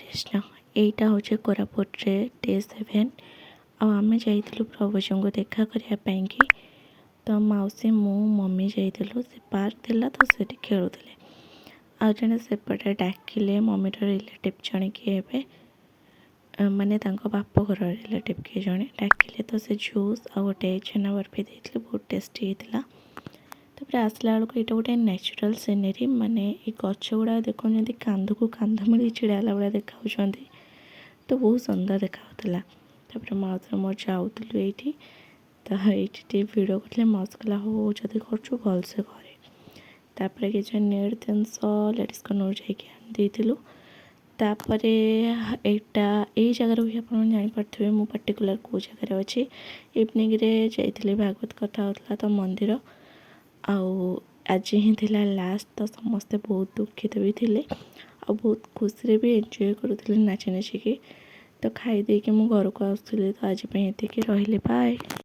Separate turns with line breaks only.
कृष्ण एटा हूँ कोरापुटे डे 7 आम जाइलु प्रभुजों को देखा करने तो मौसी मु मम्मी जाइलु से पार्क थिला तो से खेलुले आ जड़े सेपटे डाकिले मम्मीर रिलेटिव जड़े किए माने बाप घर रिलेटिव किए जड़े डाकिले तो से जूस आ गोटे छेना बर्फी देते बहुत टेस्टी होता तापर आसला बेलू ये गोटे नेचुरल सीनेरी माने गछ गुड़ा देखते कांध को कांध मिली छिड़ाला भाया देखा तो बहुत सुंदर देखा तापर माउस मोर जाऊलु ये तो ये भिड कर माउस कहला हो जदि कर भलसे करे तापर कि नेट जिनस लेडीज कॉर्नर जाइलु तापर एटा यही जगार भी आप जापे मु पर्टिकुलर कौ जगार अच्छी इवनिंग रे जाइली भागवत कथा होता तो मंदिर आज ही थिला लास्ट तो समस्ते बहुत दुखित भी थे आ बहुत खुशी भी एंजॉय करुले नाची नाचिकी तो खाई देकी मु घर को आसुली तो आज ये रही बाय।